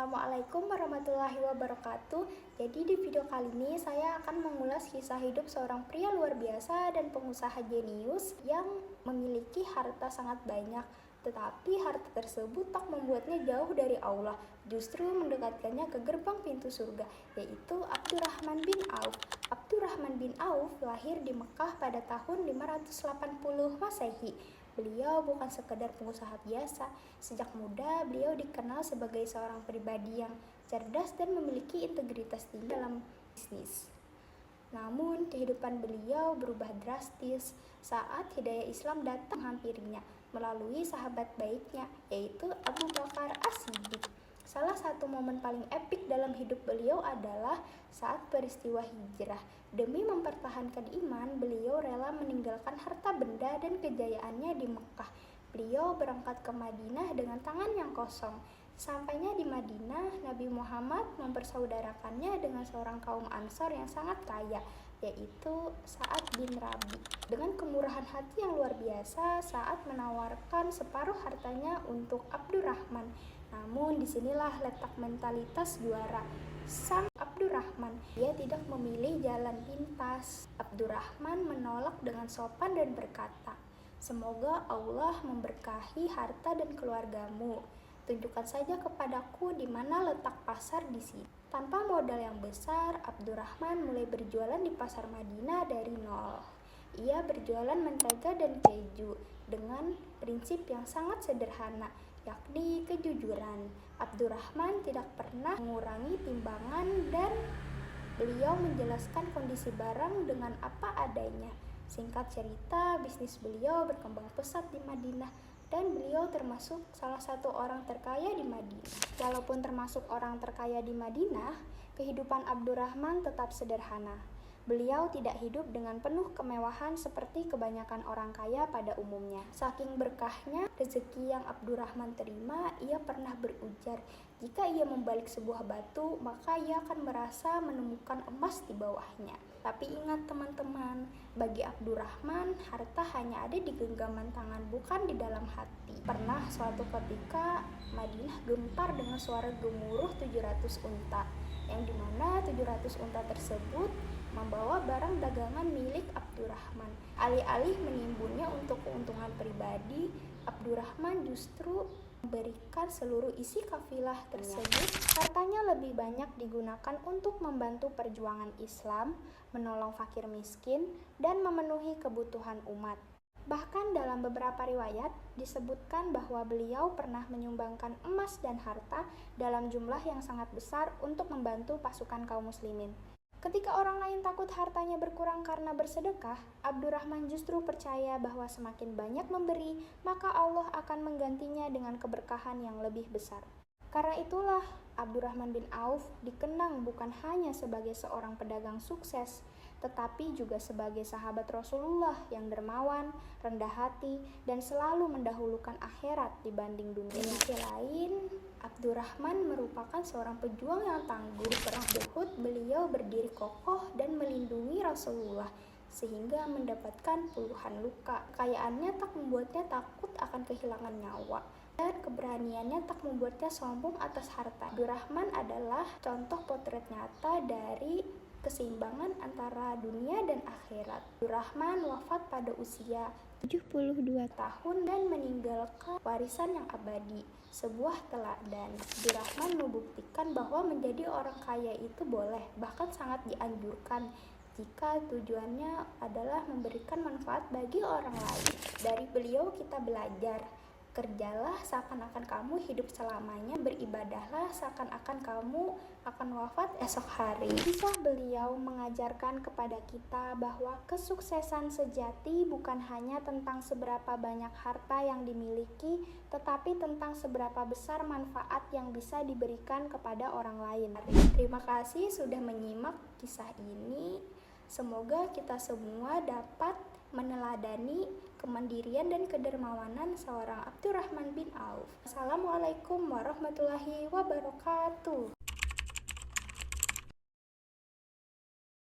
Assalamualaikum warahmatullahi wabarakatuh. Jadi di video kali ini saya akan mengulas kisah hidup seorang pria luar biasa dan pengusaha jenius yang memiliki harta sangat banyak. Tetapi harta tersebut tak membuatnya jauh dari Allah, justru mendekatkannya ke gerbang pintu surga, yaitu Abdurrahman bin Auf. Abdurrahman bin Auf lahir di Mekah pada tahun 580 Masehi. Beliau bukan sekedar pengusaha biasa. Sejak muda, beliau dikenal sebagai seorang pribadi yang cerdas dan memiliki integritas tinggi dalam bisnis. Namun, kehidupan beliau berubah drastis saat hidayah Islam datang menghampirinya melalui sahabat baiknya, yaitu Abu Bakar As-Siddiq. Salah satu momen paling epik dalam hidup beliau adalah saat peristiwa hijrah. Demi mempertahankan iman, beliau rela meninggalkan harta benda dan kejayaannya di Mekah. Beliau berangkat ke Madinah dengan tangan yang kosong. Sampainya di Madinah, Nabi Muhammad mempersaudarakannya dengan seorang kaum Ansor yang sangat kaya, yaitu Sa'ad bin Rabi. Dengan kemurahan hati yang luar biasa, Sa'ad menawarkan separuh hartanya untuk Abdurrahman. Namun disinilah letak mentalitas juara sang Abdurrahman. Dia tidak memilih jalan pintas. Abdurrahman menolak dengan sopan dan berkata, "Semoga Allah memberkahi harta dan keluargamu. Tunjukkan saja kepadaku di mana letak pasar di sini." Tanpa modal yang besar, Abdurrahman mulai berjualan di pasar Madinah dari nol. Ia berjualan mentega dan keju dengan prinsip yang sangat sederhana, yakni kejujuran. Abdurrahman tidak pernah mengurangi timbangan dan beliau menjelaskan kondisi barang dengan apa adanya. Singkat cerita, bisnis beliau berkembang pesat di Madinah dan beliau termasuk salah satu orang terkaya di Madinah. Walaupun termasuk orang terkaya di Madinah, kehidupan Abdurrahman tetap sederhana. Beliau tidak hidup dengan penuh kemewahan seperti kebanyakan orang kaya pada umumnya. Saking berkahnya rezeki yang Abdurrahman terima, ia pernah berujar, jika ia membalik sebuah batu, maka ia akan merasa menemukan emas di bawahnya. Tapi ingat teman-teman, bagi Abdurrahman, harta hanya ada di genggaman tangan, bukan di dalam hati. Pernah suatu ketika, Madinah gempar dengan suara gemuruh 700 unta, yang dimana 700 unta tersebut membawa barang dagangan milik Abdurrahman. Alih-alih menimbunnya untuk keuntungan pribadi, Abdurrahman justru memberikan seluruh isi kafilah tersebut. Hartanya lebih banyak digunakan untuk membantu perjuangan Islam, menolong fakir miskin, dan memenuhi kebutuhan umat. Bahkan dalam beberapa riwayat disebutkan bahwa beliau pernah menyumbangkan emas dan harta dalam jumlah yang sangat besar untuk membantu pasukan kaum muslimin. Ketika orang lain takut hartanya berkurang karena bersedekah, Abdurrahman justru percaya bahwa semakin banyak memberi, maka Allah akan menggantinya dengan keberkahan yang lebih besar. Karena itulah, Abdurrahman bin Auf dikenang bukan hanya sebagai seorang pedagang sukses, tetapi juga sebagai sahabat Rasulullah yang dermawan, rendah hati, dan selalu mendahulukan akhirat dibanding dunia. Di sisi lain, Abdurrahman merupakan seorang pejuang yang tangguh. Di perang Uhud, beliau berdiri kokoh dan melindungi Rasulullah sehingga mendapatkan puluhan luka. Kekayaannya tak membuatnya takut akan kehilangan nyawa, dan keberaniannya tak membuatnya sombong atas harta. Abdurrahman adalah contoh potret nyata dari keseimbangan antara dunia dan akhirat. Abdurrahman wafat pada usia 72 tahun dan meninggalkan warisan yang abadi, sebuah teladan. Abdurrahman membuktikan bahwa menjadi orang kaya itu boleh, bahkan sangat dianjurkan, jika tujuannya adalah memberikan manfaat bagi orang lain. Dari beliau kita belajar, kerjalah seakan-akan kamu hidup selamanya, beribadahlah seakan-akan kamu akan wafat esok hari. Kisah beliau mengajarkan kepada kita bahwa kesuksesan sejati bukan hanya tentang seberapa banyak harta yang dimiliki, tetapi tentang seberapa besar manfaat yang bisa diberikan kepada orang lain. Terima kasih sudah menyimak kisah ini. Semoga kita semua dapat meneladani kemandirian dan kedermawanan seorang Abdurrahman bin Auf. Assalamualaikum warahmatullahi wabarakatuh.